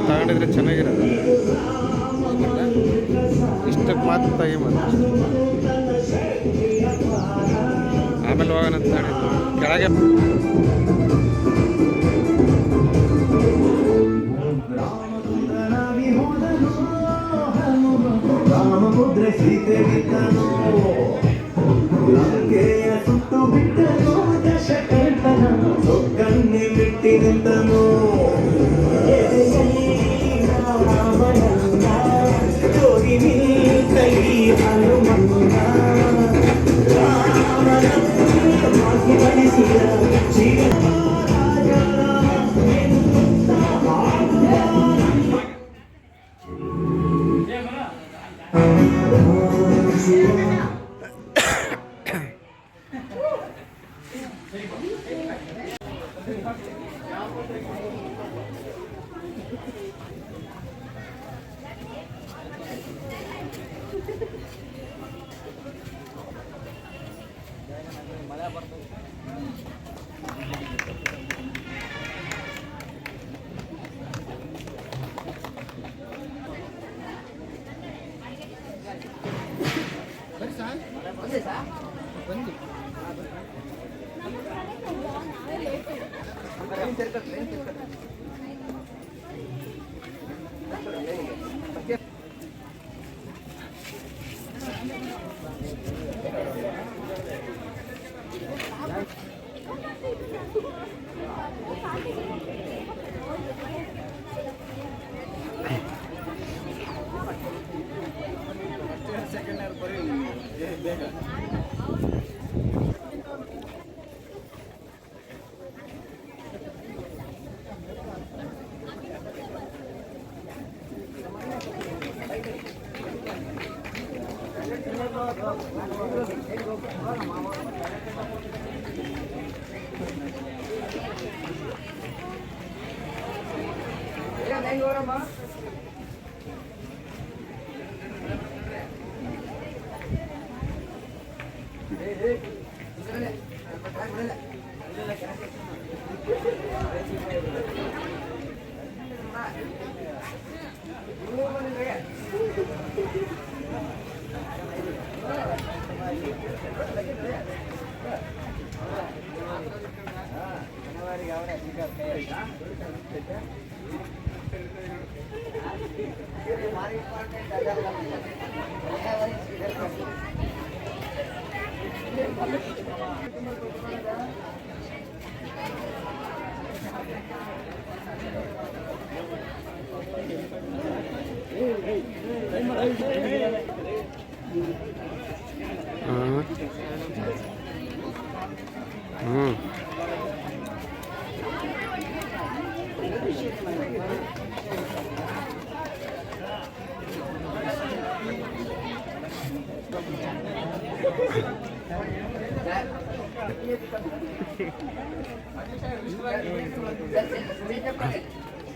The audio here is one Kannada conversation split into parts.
ತಗೊಂಡಿದ್ರೆ ಚೆನ್ನಾಗಿರೋದು. ಇಷ್ಟಕ್ಕೆ ಮಾತ್ರ ತೆಗಿಬೋದು. ಆಮೇಲೆ ಹೋಗೋಣ ಅಂತ ಹೇಳಿದ್ದು ಕೆಳಗೆ. ರಾಮಮುದ್ರೆ ಸೀತೆ ಬಿಟ್ಟನು, ಲಂಕೆಯ ಸುಟ್ಟು ಬಿಟ್ಟನು, ದಶಕಂಠನ ಸೊಕ್ಕನ್ನೇ ಬಿಟ್ಟಿ ನಿಂತನು. ಜೋಗಿ ಕೈ ಹನುಮಂತ ರಾಮನ ಬಡಿಸಿದ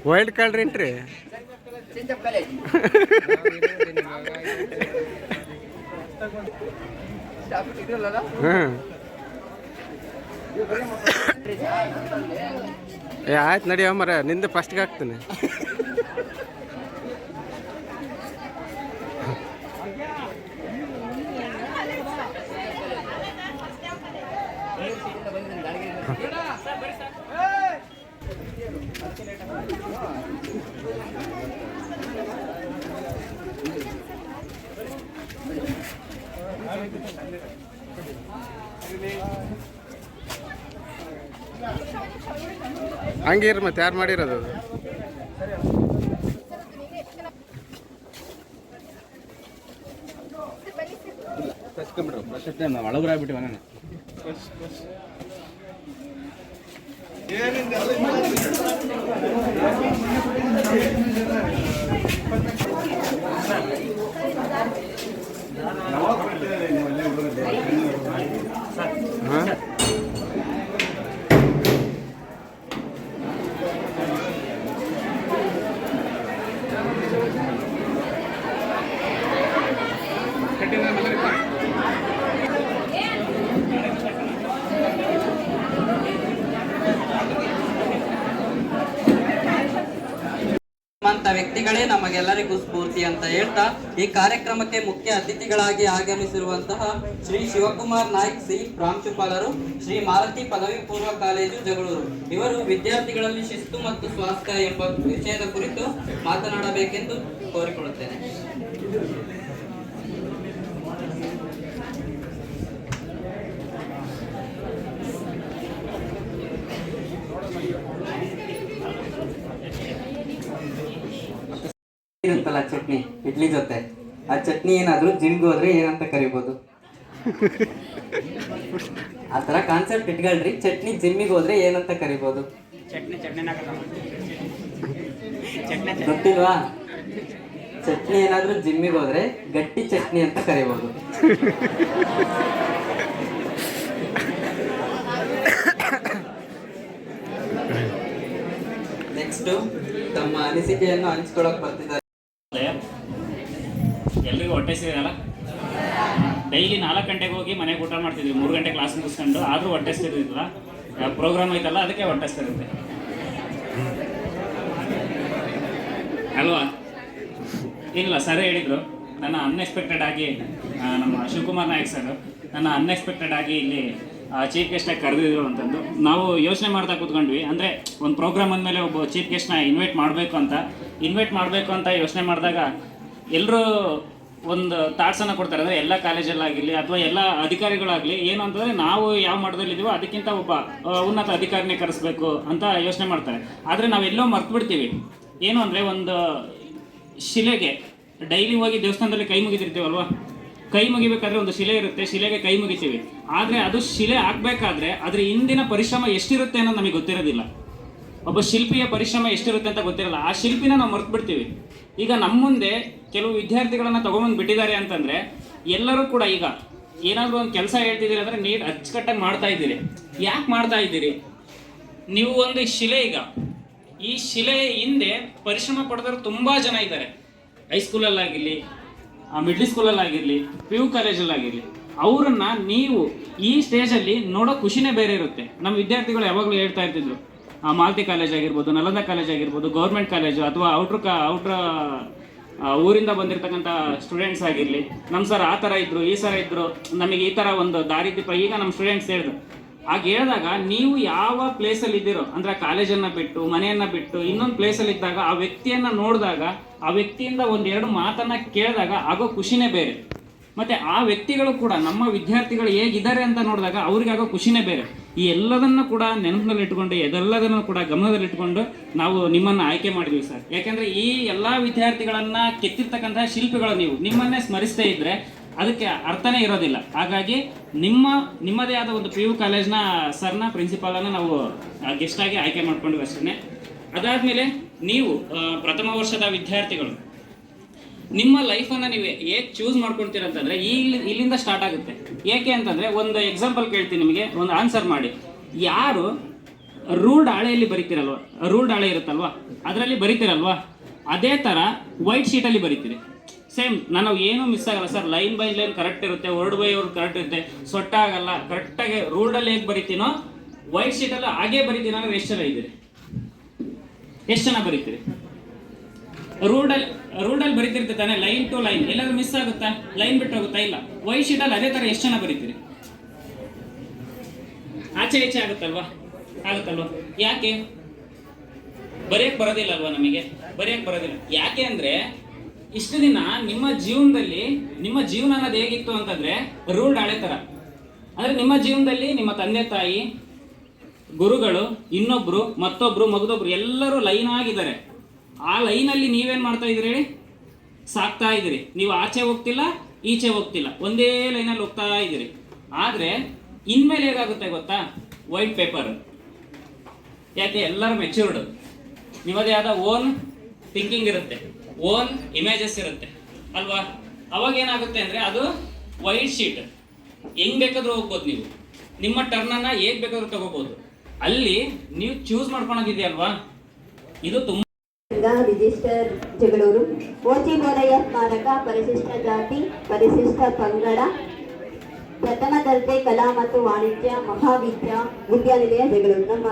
ವೈಲ್ಡ್ ಕಾರ್ಡ್ ಎಂಟ್ರಿ ಆಯ್ತು ನಡಿಯ ಮರ ನಿಂದ ಫಸ್ಟ್ಗೆ ಹಾಕ್ತೀನಿ. ಹಂಗೆ ಇರ್ ಮತ್ತೆ ಯಾರು ಮಾಡಿರೋದು ಅದು? ಒಳಗ್ರಾಗ್ಬಿಟ್ಟಿವ ನಾನು ವಿದ್ಯಾರ್ಥಿಗಳೇ ನಮಗೆಲ್ಲರಿಗೂ ಸ್ಫೂರ್ತಿ ಅಂತ ಹೇಳ್ತಾ ಈ ಕಾರ್ಯಕ್ರಮಕ್ಕೆ ಮುಖ್ಯ ಅತಿಥಿಗಳಾಗಿ ಆಗಮಿಸಿರುವಂತಹ ಶ್ರೀ ಶಿವಕುಮಾರ್ ನಾಯ್ಕ್ ಸಿ ಪ್ರಾಂಶುಪಾಲರು, ಶ್ರೀ ಮಾಲತಿ ಪದವಿ ಪೂರ್ವ ಕಾಲೇಜು ಜಗಳೂರು, ಇವರು ವಿದ್ಯಾರ್ಥಿಗಳಲ್ಲಿ ಶಿಸ್ತು ಮತ್ತು ಸ್ವಾಸ್ಥ್ಯ ಎಂಬ ವಿಷಯದ ಕುರಿತು ಮಾತನಾಡಬೇಕೆಂದು ಕೋರಿಕೊಳ್ಳುತ್ತೇನೆ. ಇರುತ್ತಲ್ಲ ಚಟ್ನಿ ಇಡ್ಲಿ ಜೊತೆ, ಆ ಚಟ್ನಿ ಏನಾದ್ರೂ ಜಿಮ್ಗೆ ಹೋದ್ರೆ ಏನಂತ ಕರಿಬೋದು? ಆ ತರ ಕಾನ್ಸೆಪ್ಟ್ ಇಟ್ಕೊಳ್ರಿ. ಚಟ್ನಿ ಜಿಮ್ಮಿಗೆ ಹೋದ್ರೆ ಏನಂತ ಕರಿಬೋದು? ಗೊತ್ತಿಲ್ವಾ? ಚಟ್ನಿ ಏನಾದ್ರೂ ಜಿಮ್ಮಿಗೆ ಹೋದ್ರೆ ಗಟ್ಟಿ ಚಟ್ನಿ ಅಂತ ಕರಿಬೋದು. ನೆಕ್ಸ್ಟ್ ತಮ್ಮ ಅನಿಸಿಕೆಯನ್ನು ಹಂಚ್ಕೊಳಕ್ ಬರ್ತಿದ್ದಾರೆ. ಎಲ್ರಿಗೂ ಹೊಟ್ಟೆ ಸಿಗಲ್ಲ. ಡೈಲಿ 4 ಗಂಟೆಗೆ ಹೋಗಿ ಮನೆಗೆ ಊಟ ಮಾಡ್ತಿದ್ವಿ, 3 ಗಂಟೆ ಕ್ಲಾಸ್ ಮುಗಿಸ್ಕೊಂಡು, ಆದರೂ ಹೊಟ್ಟೆ ಸಿಗೋದಿಲ್ಲ. ಪ್ರೋಗ್ರಾಮ್ ಐತಲ್ಲ ಅದಕ್ಕೆ ಹೊಟ್ಟೆ ಸಿಗುತ್ತೆ ಅಲ್ವಾ? ಇಲ್ಲ, ಸರ್ ಹೇಳಿದರು. ನನ್ನ ಅನ್ಎಕ್ಸ್ಪೆಕ್ಟೆಡ್ ಆಗಿ ನಮ್ಮ ಶಿವಕುಮಾರ್ ನಾಯ್ಕ್ ಸರ್ ನನ್ನ ಅನ್ಎಕ್ಸ್ಪೆಕ್ಟೆಡ್ ಆಗಿ ಇಲ್ಲಿ ಚೀಫ್ ಗೆಸ್ಟಾಗಿ ಕರೆದಿದ್ರು ಅಂತಂದು ನಾವು ಯೋಚನೆ ಮಾಡ್ತಾ ಕೂತ್ಕೊಂಡ್ವಿ. ಅಂದರೆ ಒಂದು ಪ್ರೋಗ್ರಾಮ್ ಅಂದಮೇಲೆ ಒಬ್ಬ ಚೀಫ್ ಗೆಸ್ಟ್ನ ಇನ್ವೈಟ್ ಮಾಡಬೇಕು ಅಂತ ಯೋಚನೆ ಮಾಡಿದಾಗ ಎಲ್ಲರೂ ಒಂದು ಥಾಟ್ಸನ್ನು ಕೊಡ್ತಾರೆ. ಅಂದರೆ ಎಲ್ಲ ಕಾಲೇಜಲ್ಲಾಗಿರಲಿ ಅಥವಾ ಎಲ್ಲ ಅಧಿಕಾರಿಗಳಾಗಲಿ ಏನು ಅಂತಂದರೆ ನಾವು ಯಾವ ಮಟ್ಟದಲ್ಲಿದ್ದೀವೋ ಅದಕ್ಕಿಂತ ಒಬ್ಬ ಉನ್ನತ ಅಧಿಕಾರಿನೇ ಕರೆಸ್ಬೇಕು ಅಂತ ಯೋಚನೆ ಮಾಡ್ತಾರೆ. ಆದರೆ ನಾವೆಲ್ಲೋ ಮರ್ತು ಬಿಡ್ತೀವಿ. ಏನು ಅಂದರೆ ಒಂದು ಶಿಲೆಗೆ ಡೈಲಿ ಹೋಗಿ ದೇವಸ್ಥಾನದಲ್ಲಿ ಕೈ ಮುಗಿತಿರ್ತೀವಲ್ವ, ಕೈ ಮುಗಿಬೇಕಾದ್ರೆ ಒಂದು ಶಿಲೆ ಇರುತ್ತೆ, ಶಿಲೆಗೆ ಕೈ ಮುಗಿತೀವಿ. ಆದರೆ ಅದು ಶಿಲೆ ಆಗಬೇಕಾದ್ರೆ ಅದ್ರ ಹಿಂದಿನ ಪರಿಶ್ರಮ ಎಷ್ಟಿರುತ್ತೆ ಅನ್ನೋದು ನಮಗೆ ಗೊತ್ತಿರೋದಿಲ್ಲ. ಒಬ್ಬ ಶಿಲ್ಪಿಯ ಪರಿಶ್ರಮ ಎಷ್ಟಿರುತ್ತೆ ಅಂತ ಗೊತ್ತಿರಲ್ಲ. ಆ ಶಿಲ್ಪಿನ ನಾವು ಮರ್ತು ಬಿಡ್ತೀವಿ. ಈಗ ನಮ್ಮ ಮುಂದೆ ಕೆಲವು ವಿದ್ಯಾರ್ಥಿಗಳನ್ನು ತೊಗೊಂಬಂದು ಬಿಟ್ಟಿದ್ದಾರೆ ಅಂತಂದರೆ ಎಲ್ಲರೂ ಕೂಡ ಈಗ ಏನಾದರೂ ಒಂದು ಕೆಲಸ ಹೇಳ್ತಿದ್ದೀರಿ ಅಂದರೆ ನೀಟ್ ಅಚ್ಚುಕಟ್ಟಾಗಿ ಮಾಡ್ತಾ ಇದ್ದೀರಿ. ಯಾಕೆ ಮಾಡ್ತಾ ಇದ್ದೀರಿ? ನೀವು ಒಂದು ಶಿಲೆ, ಈಗ ಈ ಶಿಲೆ ಹಿಂದೆ ಪರಿಶ್ರಮ ಪಡೆದವರು ತುಂಬ ಜನ ಇದ್ದಾರೆ. ಹೈಸ್ಕೂಲಲ್ಲಾಗಿರಲಿ, ಮಿಡ್ಲ್ ಸ್ಕೂಲಲ್ಲಾಗಿರಲಿ, PU ಕಾಲೇಜಲ್ಲಾಗಿರಲಿ, ಅವರನ್ನು ನೀವು ಈ ಸ್ಟೇಜಲ್ಲಿ ನೋಡೋ ಖುಷಿನೇ ಬೇರೆ ಇರುತ್ತೆ. ನಮ್ಮ ವಿದ್ಯಾರ್ಥಿಗಳು ಯಾವಾಗಲೂ ಹೇಳ್ತಾ ಇರ್ತಿದ್ರು, ಮಾಲ್ತಿ ಕಾಲೇಜ್ ಆಗಿರ್ಬೋದು, ನಲಂದ ಕಾಲೇಜ್ ಆಗಿರ್ಬೋದು, ಗೌರ್ಮೆಂಟ್ ಕಾಲೇಜು ಅಥವಾ ಔಟ್ರ ಊರಿಂದ ಬಂದಿರತಕ್ಕಂಥ ಸ್ಟೂಡೆಂಟ್ಸ್ ಆಗಿರಲಿ, ನಮ್ಮ ಸರ್ ಆ ಥರ ಇದ್ದರು, ಈ ಥರ ಇದ್ದರು, ನಮಗೆ ಈ ಥರ ಒಂದು ದಾರಿದೀಪ. ಈಗ ನಮ್ಮ ಸ್ಟೂಡೆಂಟ್ಸ್ ಹೇಳಿದ್ರು. ಹಾಗೆ ಹೇಳಿದಾಗ ನೀವು ಯಾವ ಪ್ಲೇಸಲ್ಲಿ ಇದ್ದೀರೋ, ಅಂದರೆ ಕಾಲೇಜನ್ನು ಬಿಟ್ಟು, ಮನೆಯನ್ನು ಬಿಟ್ಟು ಇನ್ನೊಂದು ಪ್ಲೇಸಲ್ಲಿ ಇದ್ದಾಗ ಆ ವ್ಯಕ್ತಿಯನ್ನು ನೋಡಿದಾಗ, ಆ ವ್ಯಕ್ತಿಯಿಂದ 1-2 ಮಾತನ್ನು ಕೇಳಿದಾಗ ಆಗೋ ಖುಷಿನೇ ಬೇರೆ. ಮತ್ತು ಆ ವ್ಯಕ್ತಿಗಳು ಕೂಡ ನಮ್ಮ ವಿದ್ಯಾರ್ಥಿಗಳು ಹೇಗಿದ್ದಾರೆ ಅಂತ ನೋಡಿದಾಗ ಅವ್ರಿಗಾಗೋ ಖುಷಿನೇ ಬೇರೆ. ಈ ಎಲ್ಲದನ್ನು ಕೂಡ ನೆನಪಿನಲ್ಲಿಟ್ಕೊಂಡು, ಇದೆಲ್ಲದನ್ನು ಕೂಡ ಗಮನದಲ್ಲಿಟ್ಕೊಂಡು ನಾವು ನಿಮ್ಮನ್ನು ಆಯ್ಕೆ ಮಾಡಿದ್ವಿ ಸರ್. ಯಾಕೆಂದರೆ ಈ ಎಲ್ಲ ವಿದ್ಯಾರ್ಥಿಗಳನ್ನು ಕೆತ್ತಿರ್ತಕ್ಕಂತಹ ಶಿಲ್ಪಿಗಳು ನೀವು, ನಿಮ್ಮನ್ನೇ ಸ್ಮರಿಸ್ತೇ ಇದ್ದರೆ ಅದಕ್ಕೆ ಅರ್ಥನೇ ಇರೋದಿಲ್ಲ. ಹಾಗಾಗಿ ನಿಮ್ಮದೇ ಆದ ಒಂದು PU ಕಾಲೇಜ್ನ ಸರ್ನ, ಪ್ರಿನ್ಸಿಪಾಲನ್ನು ನಾವು ಗೆಸ್ಟಾಗಿ ಆಯ್ಕೆ ಮಾಡ್ಕೊಂಡ್ವಿ ಅಷ್ಟೇ. ಅದಾದಮೇಲೆ ನೀವು ಪ್ರಥಮ ವರ್ಷದ ವಿದ್ಯಾರ್ಥಿಗಳು, ನಿಮ್ಮ ಲೈಫನ್ನು ನೀವು ಹೇಗೆ ಚೂಸ್ ಮಾಡ್ಕೊಳ್ತೀರ ಅಂತಂದರೆ ಇಲ್ಲಿಂದ ಸ್ಟಾರ್ಟ್ ಆಗುತ್ತೆ. ಏಕೆ ಅಂತಂದರೆ ಒಂದು ಎಕ್ಸಾಂಪಲ್ ಕೇಳ್ತೀನಿ ನಿಮಗೆ, ಒಂದು ಆನ್ಸರ್ ಮಾಡಿ. ಯಾರು ರೂಲ್ಡ್ ಹಾಳೆಯಲ್ಲಿ ಬರೀತಿರಲ್ವ, ರೂಲ್ಡ್ ಹಾಳೆ ಇರುತ್ತಲ್ವ, ಅದರಲ್ಲಿ ಬರೀತಿರಲ್ವ, ಅದೇ ಥರ ವೈಟ್ ಶೀಟಲ್ಲಿ ಬರೀತೀರಿ. ಸೇಮ್, ನಾನು ಏನೂ ಮಿಸ್ ಆಗಲ್ಲ sir. Line by line correct ಇರುತ್ತೆ, ವರ್ಡ್ ಬೈ ವರ್ಡ್ ಕರೆಕ್ಟ್ ಇರುತ್ತೆ, ಸೊಟ್ಟ ಆಗಲ್ಲ. ಕರೆಕ್ಟಾಗಿ ರೂಲ್ಡಲ್ಲಿ ಹೇಗೆ ಬರಿತೀನೋ ವೈಟ್ ಶೀಟಲ್ಲಿ ಹಾಗೇ ಬರಿತೀನಿ ಅಂದರೆ ಎಷ್ಟು ಜನ ಇದ್ದೀರಿ? ಎಷ್ಟು ಜನ ಬರೀತೀರಿ? ರೂಲ್ಡಲ್ಲಿ ಬರೀತಿರ್ತೀವಿ ತಾನೆ, ಲೈನ್ ಟು ಲೈನ್. ಎಲ್ಲಾದ್ರೂ ಮಿಸ್ ಆಗುತ್ತಾ? ಲೈನ್ ಬಿಟ್ಟು ಹೋಗುತ್ತಾ? ಇಲ್ಲ. ವೈಟ್ ಶೀಟಲ್ಲಿ ಅದೇ ಥರ ಎಷ್ಟು ಜನ ಬರೀತೀರಿ? ಆಚೆ ಈಚೆ ಆಗುತ್ತಲ್ವಾ? ಯಾಕೆ? ಬರೆಯಕ್ಕೆ ಬರೋದಿಲ್ಲ ಅಲ್ವಾ? ನಮಗೆ ಬರೆಯಕ್ಕೆ ಬರೋದಿಲ್ಲ. ಯಾಕೆ ಅಂದರೆ ಇಷ್ಟು ದಿನ ನಿಮ್ಮ ಜೀವನದಲ್ಲಿ, ನಿಮ್ಮ ಜೀವನ ಅನ್ನೋದು ಹೇಗಿತ್ತು ಅಂತಂದರೆ ರೂಲ್ಡ್ ಹಾಳೆ ಥರ. ಅಂದರೆ ನಿಮ್ಮ ಜೀವನದಲ್ಲಿ ನಿಮ್ಮ ತಂದೆ ತಾಯಿ, ಗುರುಗಳು, ಇನ್ನೊಬ್ಬರು, ಮತ್ತೊಬ್ಬರು, ಮಗದೊಬ್ಬರು ಎಲ್ಲರೂ ಲೈನ್ ಆಗಿದ್ದಾರೆ. ಆ ಲೈನಲ್ಲಿ ನೀವೇನು ಮಾಡ್ತಾ ಇದ್ದೀರಿ ಹೇಳಿ? ಸಾಕ್ತಾ ಇದ್ದೀರಿ. ನೀವು ಆಚೆ ಹೋಗ್ತಿಲ್ಲ, ಈಚೆ ಹೋಗ್ತಿಲ್ಲ, ಒಂದೇ ಲೈನಲ್ಲಿ ಹೋಗ್ತಾ ಇದ್ದೀರಿ. ಆದರೆ ಇನ್ಮೇಲೆ ಹೇಗಾಗುತ್ತೆ ಗೊತ್ತಾ? White paper. ಯಾಕೆ? ಎಲ್ಲರೂ ಮೆಚ್ಯೂರ್ಡ್, ನಿಮ್ಮದೇ ಆದ ಓನ್ ಥಿಂಕಿಂಗ್ ಇರುತ್ತೆ, ಓನ್ ಇಮೇಜಸ್ ಇರುತ್ತೆ ಅಲ್ವಾ? ಅವಾಗ ಏನಾಗುತ್ತೆ ಅಂದರೆ ಅದು ವೈಟ್ ಶೀಟ್. ಹೆಂಗೆ ಬೇಕಾದರೂ ಹೋಗ್ಬೋದು, ನೀವು ನಿಮ್ಮ ಟರ್ನನ್ನು ಹೇಗೆ ಬೇಕಾದ್ರೂ ತಗೋಬೋದು. ಅಲ್ಲಿ ನೀವು ಚೂಸ್ ಮಾಡ್ಕೊಳೋದಿದೆಯಲ್ವಾ, ಇದು ತುಂಬ. ರಿಜಿಸ್ಟರ್ ಜಗಳೂರು, ಓಚಿ ಬೋರಯ್ಯ ಸ್ಮಾರಕ, ಪರಿಶಿಷ್ಟ ಜಾತಿ, ಪರಿಶಿಷ್ಟ ಪಂಗಡ, ಪ್ರಥಮ ದರ್ಜೆ ಕಲಾ ಮತ್ತು ವಾಣಿಜ್ಯ ಮಹಾವಿದ್ಯಾನಿಲಯ ಜಗಳೂರು. ನಮ್ಮ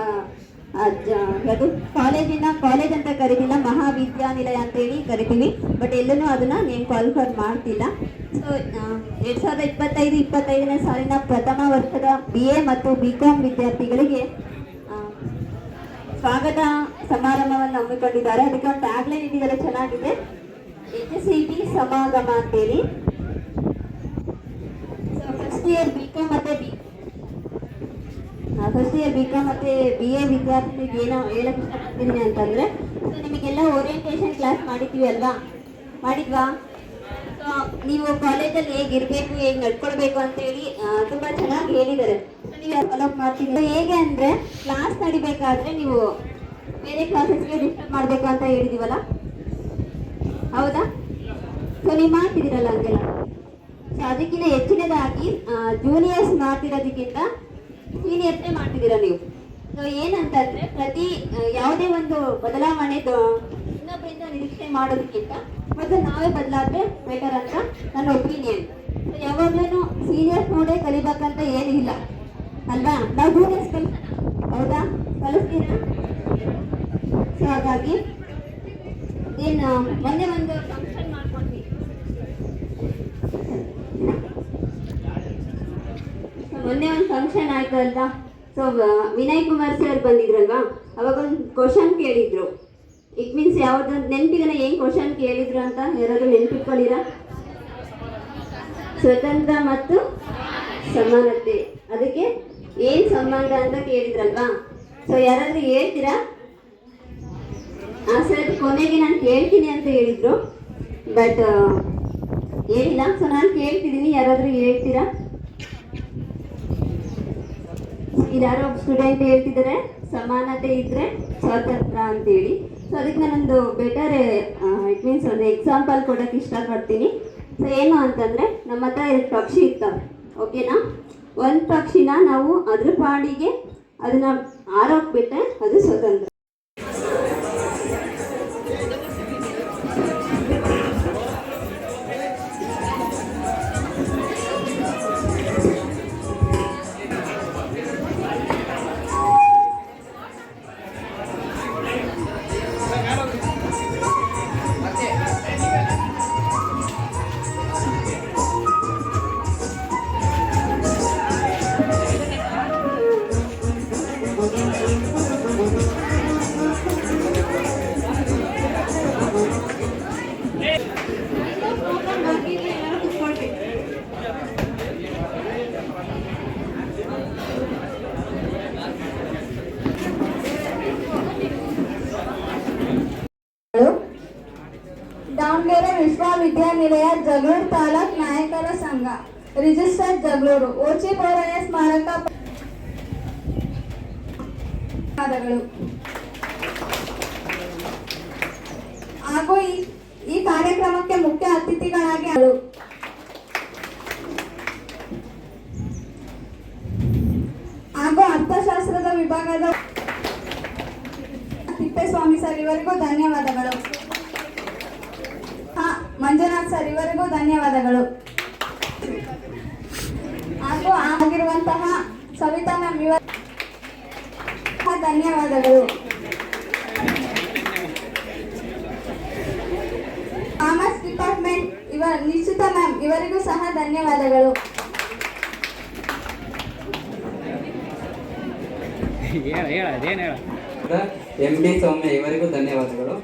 ಅದು ಕಾಲೇಜ್ ಅಂತ ಕರಿತಿಲ್ಲ, ಮಹಾವಿದ್ಯಾನಿಲಯ ಅಂತೇಳಿ ಕರಿತೀವಿ. ಬಟ್ ಎಲ್ಲೂ ಅದನ್ನು ನೇಮ್ ಕ್ವಾಲಿಫೈ ಮಾಡ್ತಿಲ್ಲ. ಸೊ 2025-25ನೇ ಸಾಲಿನ ಪ್ರಥಮ ವರ್ಷದ BA ಮತ್ತು BCom ವಿದ್ಯಾರ್ಥಿಗಳಿಗೆ ಸ್ವಾಗತ ಸಮಾರಂಭವನ್ನು ಹಮ್ಮಿಕೊಂಡಿದ್ದಾರೆ. ಅದಕ್ಕೆ ಒಂದು ಟ್ಯಾಗ್ಲೈನ್ ಇಟ್ಟಿದ್ದಾರೆ, ಚೆನ್ನಾಗಿದೆ, HCP ಸಮಾಗಮ ಅಂತೇಳಿ. ಸೊ ಫಸ್ಟ್ ಇಯರ್ BCom ಮತ್ತು BA ವಿದ್ಯಾರ್ಥಿಗಳಿಗೆ ಏನೋ ಹೇಳಕ್ಕೆ ಇಷ್ಟಪಡ್ತೀನಿ ಅಂತಂದರೆ, ಸೊ ನಿಮಗೆಲ್ಲ ಓರಿಯೆಂಟೇಷನ್ ಕ್ಲಾಸ್ ಮಾಡಿದ್ವಾ? ಸೊ ನೀವು ಕಾಲೇಜಲ್ಲಿ ಹೇಗಿರಬೇಕು, ಹೇಗೆ ನಡ್ಕೊಳ್ಬೇಕು ಅಂತೇಳಿ ತುಂಬ ಚೆನ್ನಾಗಿ ಹೇಳಿದ್ದಾರೆ. ಸೊ ನೀವು ಫಾಲೋ ಮಾಡ್ತೀವಿ. ಹೇಗೆ ಅಂದರೆ ಕ್ಲಾಸ್ ನಡಿಬೇಕಾದ್ರೆ ನೀವು ಬೇರೆ ಕ್ಲಾಸಸ್ಗೆ ಡಿಸ್ಟರ್ಬ್ ಮಾಡಬೇಕು ಅಂತ ಹೇಳಿದ್ದೀವಲ್ಲ, ಹೌದಾ? ಸೊ ನೀವು ಮಾಡ್ತಿದ್ದೀರಲ್ಲ ಹಂಗೆಲ್ಲ. ಸೊ ಅದಕ್ಕಿಂತ ಹೆಚ್ಚಿನದಾಗಿ ಜೂನಿಯರ್ಸ್ ಮಾಡ್ತಿರೋದಕ್ಕಿಂತ ಸೀನಿಯರ್ಸೇ ಮಾಡ್ತಿದ್ದೀರಾ ನೀವು. ಸೊ ಏನಂತಂದರೆ ಯಾವುದೇ ಒಂದು ಬದಲಾವಣೆ ಇನ್ನೊಬ್ಬರಿಂದ ನಿರೀಕ್ಷೆ ಮಾಡೋದಕ್ಕಿಂತ ಮತ್ತು ನಾವೇ ಬದಲಾದರೆ ಬೆಟರ್ ಅಂತ ನನ್ನ ಒಪಿನಿಯನ್. ಸೊ ಯಾವಾಗಲೂ ಸೀನಿಯರ್ಸ್ ನೋಡೇ ಕಲಿಬೇಕಂತ ಏನೂ ಇಲ್ಲ ಅಲ್ವಾ? ನಾವು ಜೂನಿಯರ್ಸ್ ಹೌದಾ? ಕಲಿಸ್ತೀರಾ? ಸೊ ಹಾಗಾಗಿ ಮೊನ್ನೆ ಒಂದು ಫಂಕ್ಷನ್ ಮಾಡ್ಕೊಂಡ್ವಿ. ಮೊನ್ನೆ ಒಂದು ಫಂಕ್ಷನ್ ಆಯ್ತು ಅಲ್ವಾ? ಸೊ ವಿನಯ್ ಕುಮಾರ್ ಸರ್ ಬಂದಿದ್ರಲ್ವಾ, ಅವಾಗ ಒಂದು ಕ್ವಶನ್ ಕೇಳಿದ್ರು. ಇಟ್ ಮೀನ್ಸ್ ಯಾವ್ದು ನೆನಪಿಗನ ಏನು ಕ್ವಶನ್ ಕೇಳಿದ್ರು ಅಂತ ಯಾರಾದ್ರೂ ನೆನಪಿಟ್ಕೊಳ್ಳಿರ? ಸ್ವತಂತ್ರ ಮತ್ತು ಸಮಾನತೆ, ಅದಕ್ಕೆ ಏನು ಸಂಬಂಧ ಅಂತ ಕೇಳಿದ್ರಲ್ವಾ? ಸೊ ಯಾರಾದ್ರೂ ಹೇಳ್ತೀರಾ? ಸರ್ ಕೊನೆಗೆ ನಾನು ಕೇಳ್ತೀನಿ ಅಂತ ಹೇಳಿದ್ರು, ಬಟ್ ಹೇಳಿಲ್ಲ. ಸೊ ನಾನು ಕೇಳ್ತಿದ್ದೀನಿ, ಯಾರಾದರೂ ಹೇಳ್ತೀರಾ? ಇದಾರೋ ಸ್ಟೂಡೆಂಟ್ ಹೇಳ್ತಿದ್ದಾರೆ ಸಮಾನತೆ ಇದ್ದರೆ ಸ್ವಾತಂತ್ರ್ಯ ಅಂತೇಳಿ. ಸೊ ಅದಕ್ಕೆ ನಾನೊಂದು ಬೆಟರ್ ಇಟ್ ಮೀನ್ಸ್ ಒಂದು ಎಕ್ಸಾಂಪಲ್ ಕೊಡೋಕ್ಕೆ ಇಷ್ಟಪಡ್ತೀನಿ. ಸೊ ಏನು ಅಂತಂದರೆ, ನಮ್ಮ ಹತ್ರ 2 ಪಕ್ಷಿ ಇರ್ತವೆ, ಓಕೆನಾ? ಒಂದು ಪಕ್ಷಿನ ನಾವು ಅದ್ರ ಪಾಡಿಗೆ ಅದನ್ನು ಆರೋಗ್ಬಿಟ್ರೆ ಅದು ಸ್ವತಂತ್ರ. ದಾವಣಗೆರೆ ವಿಶ್ವವಿದ್ಯಾನಿಲಯ ಜಗಳೂರು ತಾಲೂಕ್ ನಾಯಕರ ಸಂಘ ರಿಜಿಸ್ಟರ್ ಜಗಳೂರು ಓಚಿ ಬೋರಯ್ಯ ಸ್ಮಾರಕ ಹಾಗೂ ಈ ಕಾರ್ಯಕ್ರಮಕ್ಕೆ ಮುಖ್ಯ ಅತಿಥಿಗಳಾಗಿ ಹಾಗೂ ಅರ್ಥಶಾಸ್ತ್ರದ ವಿಭಾಗದ ತಿಪ್ಪೇಸ್ವಾಮಿ ಸರ್ ಇವರಿಗೂ ಧನ್ಯವಾದಗಳು. ಮಂಜುನಾಥ್ ಸರ್ ಇವರಿಗೂ ಧನ್ಯವಾದಗಳು. ಹಾಗೂ ಆಗಿರುವಂತಹ ಸವಿತಾ ಮ್ಯಾಮ್ ಇವರ ಧನ್ಯವಾದಗಳು. ಕಾಮರ್ಸ್ ಡಿಪಾರ್ಟ್ಮೆಂಟ್ ನಿಶ್ಚಿತ ಮ್ಯಾಮ್ ಇವರಿಗೂ ಸಹ ಧನ್ಯವಾದಗಳು. MD ಸೌಮ್ಯ ಇವರಿಗೂ ಧನ್ಯವಾದಗಳು.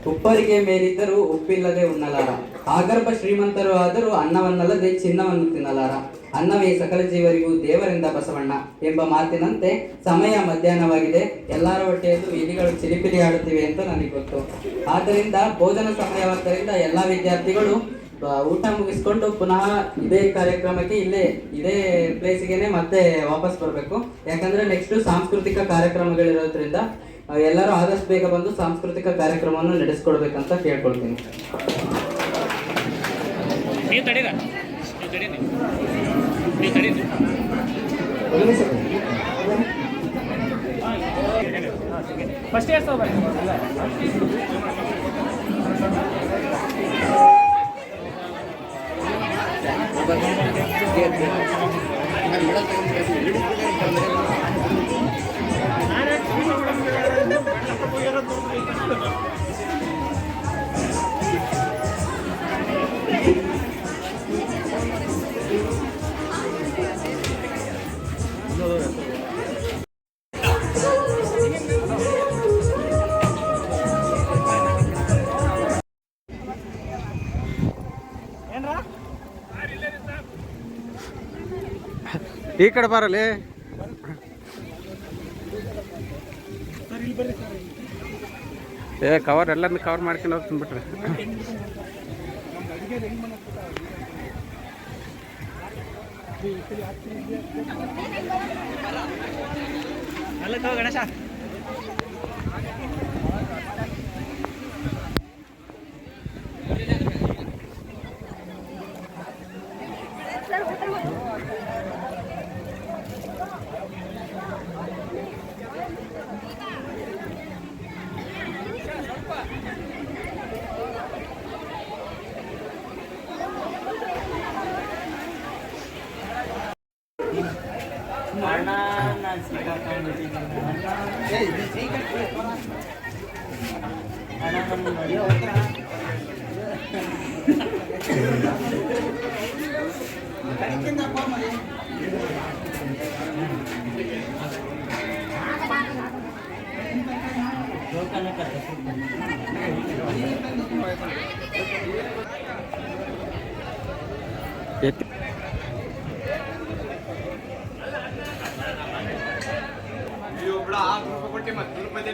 ಉಪ್ಪರಿಗೆ ಮೇಲಿದ್ದರೂ ಉಪ್ಪಿಲ್ಲದೆ ಉಣ್ಣಲಾರ, ಆಗರ್ಭ ಶ್ರೀಮಂತರು ಆದರೂ ಅನ್ನವನ್ನಲ್ಲದೆ ಚಿನ್ನವನ್ನು ತಿನ್ನಲಾರ, ಅನ್ನವೇ ಸಕಲ ಜೀವರಿಗೂ ದೇವರಿಂದ ಬಸವಣ್ಣ ಎಂಬ ಮಾತಿನಂತೆ ಸಮಯ ಮಧ್ಯಾಹ್ನವಾಗಿದೆ. ಎಲ್ಲರ ಹೊಟ್ಟೆಯಲ್ಲೂ ಇಲಿಗಳು ಚಿಲಿಪಿಲಿ ಆಡುತ್ತಿವೆ ಅಂತ ನನಗೆ ಗೊತ್ತು. ಆದ್ದರಿಂದ ಭೋಜನ ಸಮಯವಾದ್ದರಿಂದ ಎಲ್ಲ ವಿದ್ಯಾರ್ಥಿಗಳು ಊಟ ಮುಗಿಸ್ಕೊಂಡು ಪುನಃ ಇದೇ ಕಾರ್ಯಕ್ರಮಕ್ಕೆ ಇದೇ ಪ್ಲೇಸಿಗೆ ಮತ್ತೆ ವಾಪಸ್ ಬರಬೇಕು. ಯಾಕಂದ್ರೆ ನೆಕ್ಸ್ಟ್ ಸಾಂಸ್ಕೃತಿಕ ಕಾರ್ಯಕ್ರಮಗಳಿರೋದ್ರಿಂದ ಎಲ್ಲರೂ ಆದಷ್ಟು ಬೇಗ ಬಂದು ಸಾಂಸ್ಕೃತಿಕ ಕಾರ್ಯಕ್ರಮವನ್ನು ನಡೆಸ್ಕೊಡ್ಬೇಕಂತ ಕೇಳ್ಕೊಳ್ತೀನಿ. ಫಸ್ಟ್ ಇಯರ್ಸ್ ಈ ಕಡೆ ಬರಲಿ. ಕವರ್ ಎಲ್ಲರನ್ನ ಕವರ್ ಮಾಡ್ಕೊಂಡು ಹೋಗ್ತೀನಿ ಬಿಟ್ರೆ. ಗಣೇಶ ಎತ್ತಿ ಕೊಟ್ಟಿ ಮತ್ತೆ